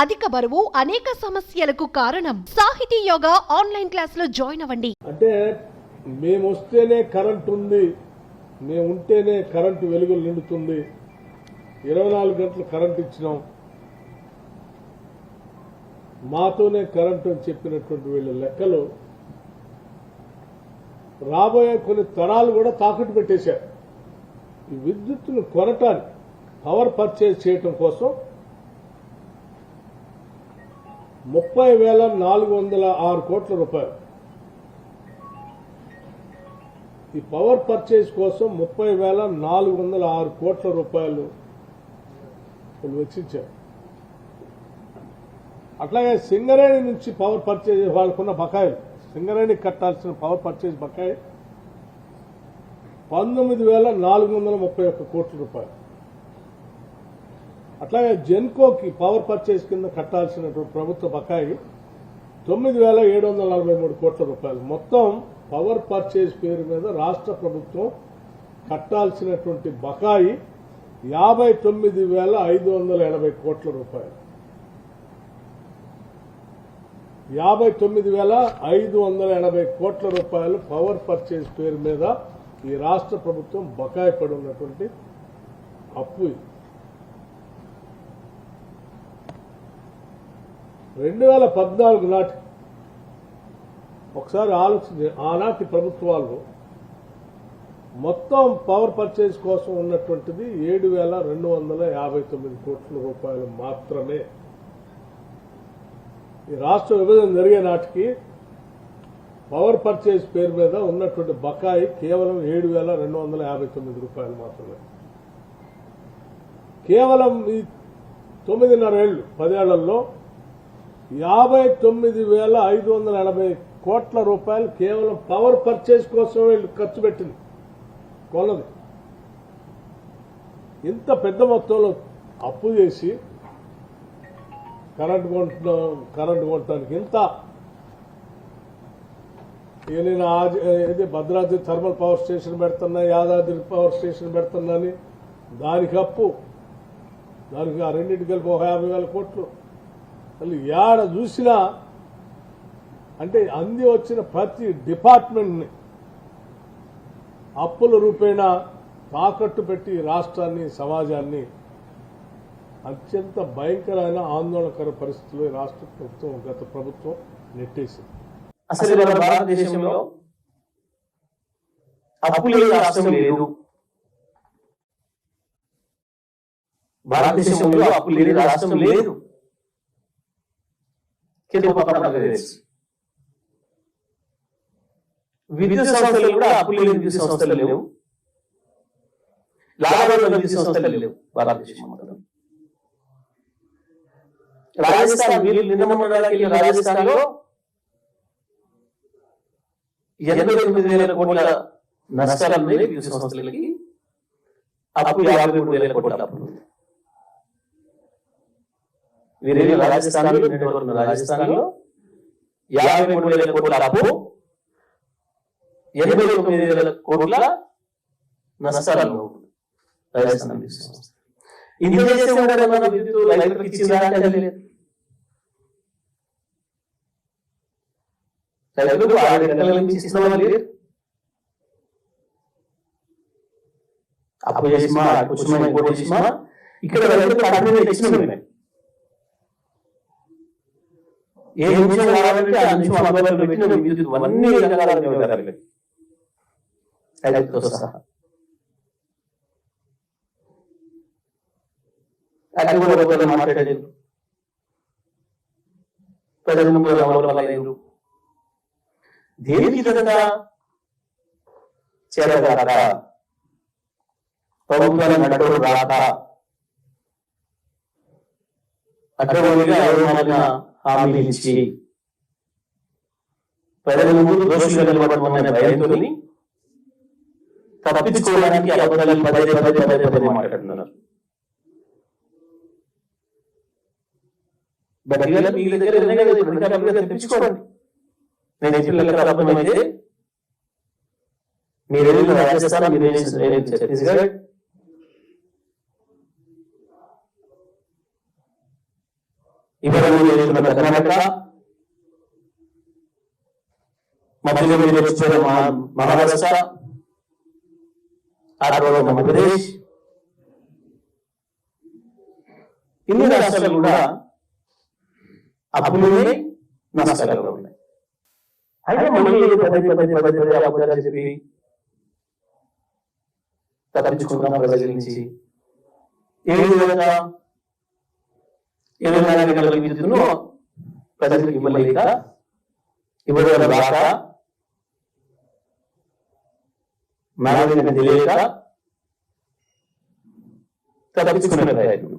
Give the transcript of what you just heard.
అధిక బరువు అనేక సమస్యలకు కారణం. సాహితీ యోగా ఆన్లైన్ క్లాసులో జాయిన్ అవ్వండి. అంటే మేము వస్తేనే కరెంట్ ఉంది, మేము ఉంటేనే కరెంటు వెలుగులు నిండుతుంది, 24 గంటలు కరెంట్ ఇచ్చినాం, మాతోనే కరెంటు అని చెప్పినటువంటి వీళ్ళ లెక్కలు రాబోయే కొన్ని తరాలు కూడా తాకట్టు పెట్టేశారు. ఈ విద్యుత్తును కొనటానికి పవర్ పర్చేజ్ చేయటం కోసం 30,406 కోట్ల రూపాయలు, ఈ పవర్ పర్చేజ్ కోసం 30,406 కోట్ల రూపాయలు వెచ్చించారు. అట్లాగే సింగరేణి నుంచి పవర్ పర్చేజ్ వాళ్ళకున్న బకాయిలు, సింగరేణి కట్టాల్సిన పవర్ పర్చేజ్ బకాయి 19,431 కోట్ల రూపాయలు. అట్లాగే జెన్కోకి పవర్ పర్చేజ్ కింద కట్టాల్సినటువంటి ప్రభుత్వ బకాయి 9,743 కోట్ల రూపాయలు. మొత్తం పవర్ పర్చేజ్ పేరు మీద రాష్ట్ర ప్రభుత్వం కట్టాల్సినటువంటి బకాయి 59,580 కోట్ల రూపాయలు. 59,580 కోట్ల రూపాయలు పవర్ పర్చేజ్ పేరు మీద ఈ రాష్ట్ర ప్రభుత్వం బకాయి పడి ఉన్నటువంటి అప్పు. 2014 నాటి ఒకసారి ఆలోచన, ఆనాటి ప్రభుత్వాలు మొత్తం పవర్ పర్చేజ్ కోసం ఉన్నటువంటిది 7,259 కోట్ల రూపాయలు మాత్రమే. ఈ రాష్ట్ర విభజన జరిగే నాటికి పవర్ పర్చేజ్ పేరు మీద ఉన్నటువంటి బకాయి కేవలం 7,259 రూపాయలు మాత్రమే. కేవలం ఈ 9.5 ఏళ్లు 10 ఏళ్లలో 59,580 కోట్ల రూపాయలు కేవలం పవర్ పర్చేజ్ కోసం వీళ్ళు ఖర్చు పెట్టింది, కొన్నది. ఇంత పెద్ద మొత్తంలో అప్పు చేసి కరెంటు కొనటానికి ఇంత నేను భద్రాద్రి థర్మల్ పవర్ స్టేషన్ పెడుతున్నా, యాదాద్రి పవర్ స్టేషన్ పెడుతున్నా అని దానికి అప్పు, దానికి ఆ రెండింటికి కలిపి 50,000 కోట్లు. మళ్ళీ ఏడ చూసినా అంటే అంది వచ్చిన ప్రతి డిపార్ట్మెంట్ని అప్పుల రూపేణా తాకట్టు పెట్టి రాష్ట్రాన్ని, సమాజాన్ని అత్యంత భయంకరమైన ఆందోళనకర పరిస్థితుల్లో రాష్ట్ర ప్రభుత్వం, గత ప్రభుత్వం నెట్టేసింది. అసలు మన భారతదేశంలో అప్పు లేని రాష్ట్రం లేదు. భారతదేశంలో అప్పు లేని రాష్ట్రం లేదు. విద్యుత్ సంస్థలు కూడా అప్పు లేని విద్యుత్ సంస్థలు లేవు, లాభాల విద్యుత్ సంస్థలు లేవు భారతదేశం మొత్తం. రాజస్థాన్, మీరు నిన్న మొన్నటికి రాజస్థాన్ లో 89,000 కోట్ల నష్టాలు విద్యుత్ సంస్థలకి, అప్పు 53,000 కోట్ల అప్పు. వీరేమి రాజస్థాన్ లో 53,000 కోట్ల అప్పు, 89,000 కోట్ల నష్టాలు రాజస్థాన్ విద్యుత్ సంస్థ. ఇంత చేస్తే కూడా మన విద్యుత్ రైతులకు ఇచ్చిందా అంటే లేదు. రైతులకు 6 గంటల నుంచి ఇస్తున్నామా లేదు. అప్పు చేసిమా, ఇంకోటి చేసిమా, ఇక్కడ రైతులకు కఠినంగా ఇచ్చినాం. ఏ నిమిషం కావాలంటే ఆ నిమిషం అందుబాటులో పెట్టిన విద్యుత్ అన్ని రకాల రైతులతో సహా. అది కూడా మాట్లాడలేదు, ప్రజల ముందు దేనికి విధంగా చేరగాక, ప్రభుత్వాన్ని నడవడం రాక, అడ్డగోలుగా అవమానమైన హామీలు ఇచ్చి ప్రజల ముందు దోషులుగా నిలబడమనే భయంతో తప్పించుకోవడానికి అబద్ధాలు పదే మాట్లాడుతున్నారు. బట్టిగా మీ దగ్గర తెప్పించుకోండి. నేను చెప్పిన అర్థమైతే మీరు రాజస్థాన్, ఛత్తీస్గఢ్, ఇబ్బందులు చేస్తున్న కర్ణాటక, మధ్యలో మీరు వచ్చిన మహారాష్ట్ర, ఆ తర్వాత మధ్యప్రదేశ్, ఇన్ని రాష్ట్రాలు కూడా అప్పులు ఉన్నాయి, నష్టాలు ఉన్నాయి. అయితే మళ్ళీ పదే అబద్ధాలు చెప్పి తప్పించుకున్న ప్రజల నుంచి ఏ విధంగా 24 గంటల విద్యుత్తును ప్రజలకు ఇవ్వలేక, ఇవ్వడం రాక, నాగరికత తెలియక తప్పించుకునే ప్రయత్నం.